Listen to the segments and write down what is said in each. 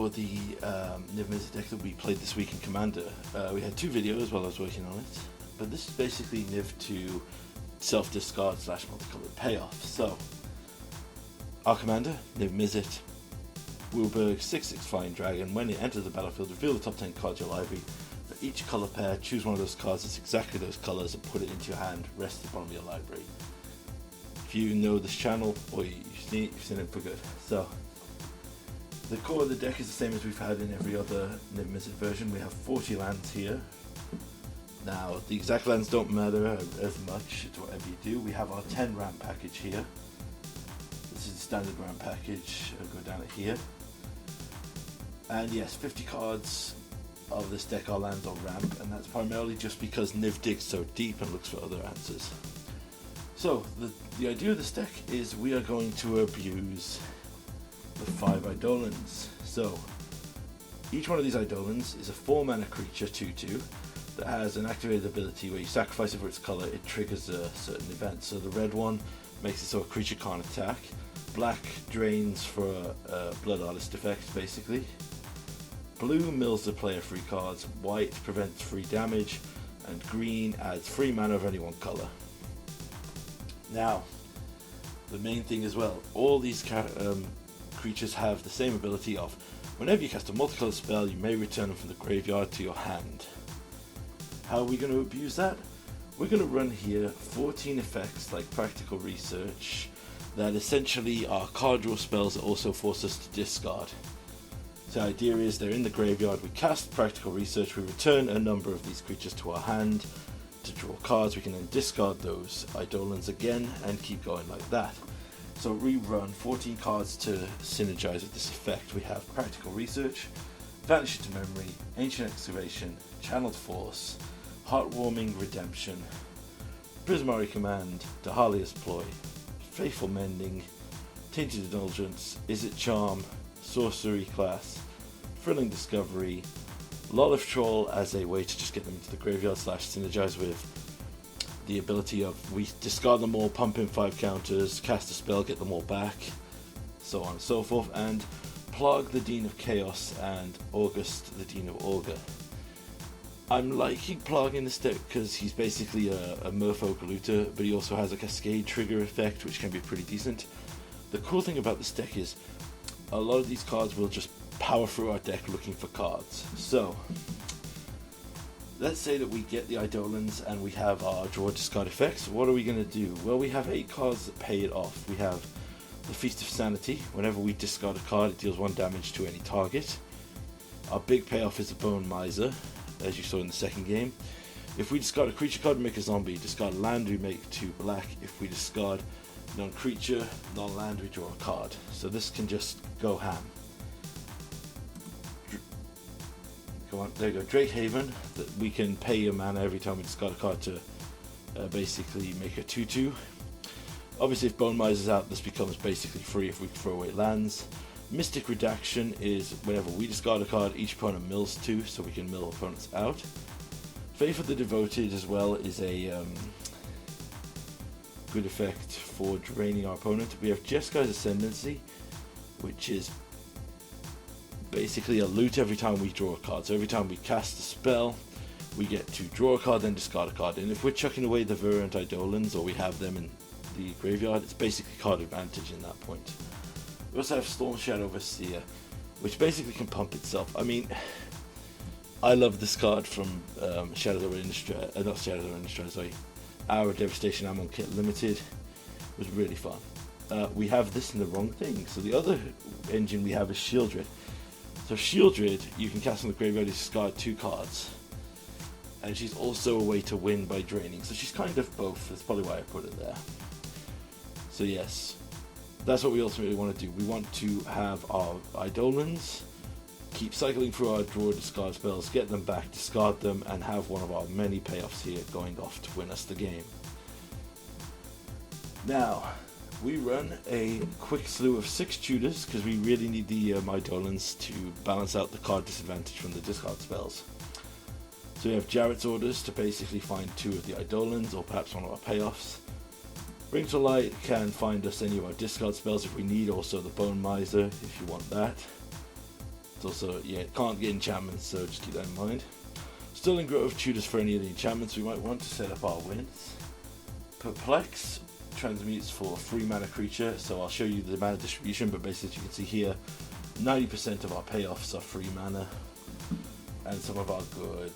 for the Niv-Mizzet deck that we played this week in Commander. We had 2 videos while I was working on it, but this is basically Niv to self-discard / multicolored payoff. So, our commander, Niv-Mizzet, Wilburg 6/6 Flying Dragon. When it enters the battlefield, reveal the top 10 cards of your library. For each color pair, choose one of those cards that's exactly those colors and put it into your hand, rest at the bottom of your library. If you know this channel, or you've seen it for good. So, the core of the deck is the same as we've had in every other Niv-Mizzet version. We have 40 lands here. Now, the exact lands don't matter as much to whatever you do. We have our 10 ramp package here. This is the standard ramp package. I'll go down it here. And yes, 50 cards of this deck are lands on ramp, and that's primarily just because Niv digs so deep and looks for other answers. So, the idea of this deck is we are going to abuse the 5 Eidolons. So, each one of these Eidolons is a 4-mana creature 2/2 that has an activated ability where you sacrifice it for its color, it triggers a certain event. So the red one makes it so a creature can't attack, black drains for a Blood Artist effect basically, blue mills the player free cards, white prevents free damage, and green adds free mana of any one color. Now, the main thing as well, all these creatures have the same ability of whenever you cast a multicolored spell, you may return them from the graveyard to your hand. How are we going to abuse that? We're going to run here 14 effects like Practical Research that essentially are card draw spells that also force us to discard. So the idea is they're in the graveyard, we cast Practical Research, we return a number of these creatures to our hand to draw cards, we can then discard those Eidolons again and keep going like that. So we run 14 cards to synergize with this effect. We have Practical Research, Vanish into Memory, Ancient Excavation, Channeled Force, Heartwarming Redemption, Prismari Command, Dahalia's Ploy, Faithful Mending, Tainted Indulgence, Izzet Charm, Sorcerer Class, Thrilling Discovery, Lolith Troll as a way to just get them into the graveyard / synergize with the ability of we discard them all, pump in 5 counters, cast a spell, get them all back, so on and so forth, and Plague the Dean of Chaos and August the Dean of Augur. I'm liking Plague in this deck because he's basically a merfolk looter, but he also has a cascade trigger effect which can be pretty decent. The cool thing about this deck is a lot of these cards will just power through our deck looking for cards. So, let's say that we get the Eidolons and we have our draw discard effects. What are we going to do? Well, we have 8 cards that pay it off. We have the Feast of Sanity. Whenever we discard a card, it deals 1 damage to any target. Our big payoff is the Bone Miser, as you saw in the second game. If we discard a creature card, we make a zombie. Discard a land, we make 2 black. If we discard non-creature, non-land, we draw a card. So this can just go ham. Go on, there you go. Drake Haven, that we can pay a mana every time we discard a card to basically make a 2/2. Obviously, if Bone Miser's out, this becomes basically free if we throw away lands. Mystic Redaction is whenever we discard a card, each opponent mills 2, so we can mill opponents out. Faith of the Devoted as well is a good effect for draining our opponent. We have Jeskai's Ascendancy, which is basically a loot every time we draw a card. So every time we cast a spell, we get to draw a card, then discard a card. And if we're chucking away the Verdant Eidolons, or we have them in the graveyard, it's basically card advantage in that point. We also have Storm Shadow Overseer, which basically can pump itself. I mean, I love this card from Shadows over Innistrad, not Shadows over Innistrad, sorry, our Devastation Amon Kit Limited. It was really fun. We have this in the wrong thing. So the other engine we have is Shieldred. So Shieldred, you can cast on the graveyard, discard 2 cards. And she's also a way to win by draining. So she's kind of both. That's probably why I put it there. So yes, that's what we ultimately want to do. We want to have our Eidolons, keep cycling through our draw discard spells, get them back, discard them, and have one of our many payoffs here going off to win us the game. Now, we run a quick slew of 6 tutors because we really need the Eidolons to balance out the card disadvantage from the discard spells. So we have Jarrett's Orders to basically find 2 of the Eidolons, or perhaps one of our payoffs. Bring to Light can find us any of our discard spells if we need, also the Bone Miser if you want that. It's also, yeah, it can't get enchantments, so just keep that in mind. Sterling Grove tutors for any of the enchantments we might want to set up our wins. Perplex transmutes for 3 mana creature, so I'll show you the mana distribution, but basically as you can see here, 90% of our payoffs are 3 mana, and some of our good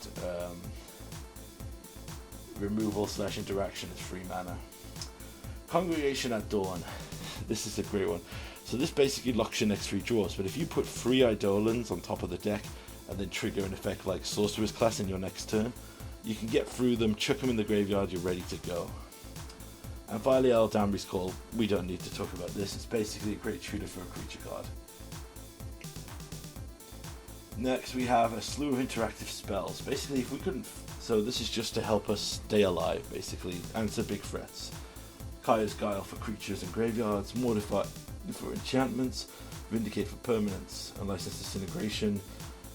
removal / interaction is 3 mana. Congregation at Dawn. This is a great one. So this basically locks your next 3 draws, but if you put 3 Eidolons on top of the deck and then trigger an effect like Sorcerer Class in your next turn, you can get through them, chuck them in the graveyard, you're ready to go. And finally, Damri's Call. We don't need to talk about this. It's basically a great tutor for a creature card. Next, we have a slew of interactive spells. Basically, if we couldn't... So this is just to help us stay alive, basically. Answer big threats. Kaya's Guile for creatures and graveyards. Mortify for enchantments. Vindicate for permanents. Unlicensed Disintegration.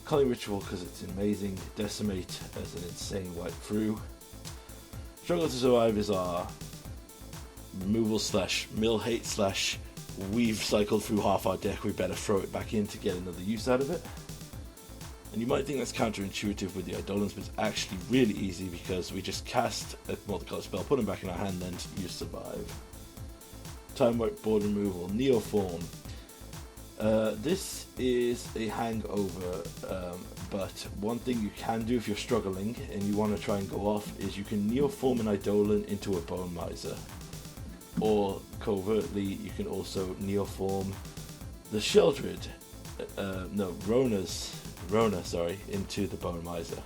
Culling Ritual because it's amazing. Decimate as an insane wipe through. Struggle to Survive is our removal / mill hate / we've cycled through half our deck, we better throw it back in to get another use out of it. And you might think that's counterintuitive with the Eidolons, but it's actually really easy because we just cast a multicolored spell, put them back in our hand, then you survive. Time Wipe board removal, Neoform. This is a hangover, but one thing you can do if you're struggling and you want to try and go off is you can Neoform an Eidolon into a Bone Miser. Or covertly, you can also Neoform the Sheldred, Rona, into the Bone Miser.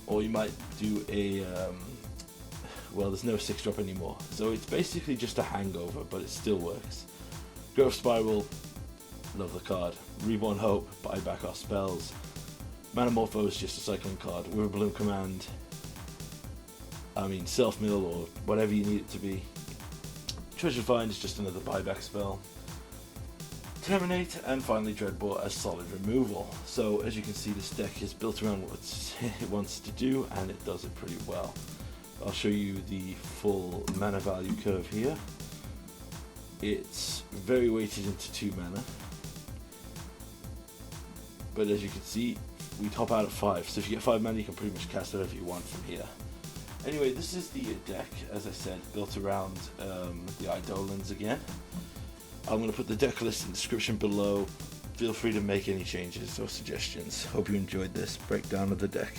Or you might do a, well, there's no 6-drop anymore, so it's basically just a hangover, but it still works. Growth Spiral, love the card. Reborn Hope, buy back our spells. Manamorpho is just a cycling card. Witherbloom Command, Self-Mill or whatever you need it to be. Treasure Find is just another buyback spell. Terminate, and finally Dreadbore as solid removal. So as you can see, this deck is built around what it wants to do, and it does it pretty well. I'll show you the full mana value curve here. It's very weighted into 2 mana, but as you can see, we top out at 5. So if you get 5 mana, you can pretty much cast whatever you want from here. Anyway, this is the deck, as I said, built around the Eidolons again. I'm going to put the deck list in the description below. Feel free to make any changes or suggestions. Hope you enjoyed this breakdown of the deck.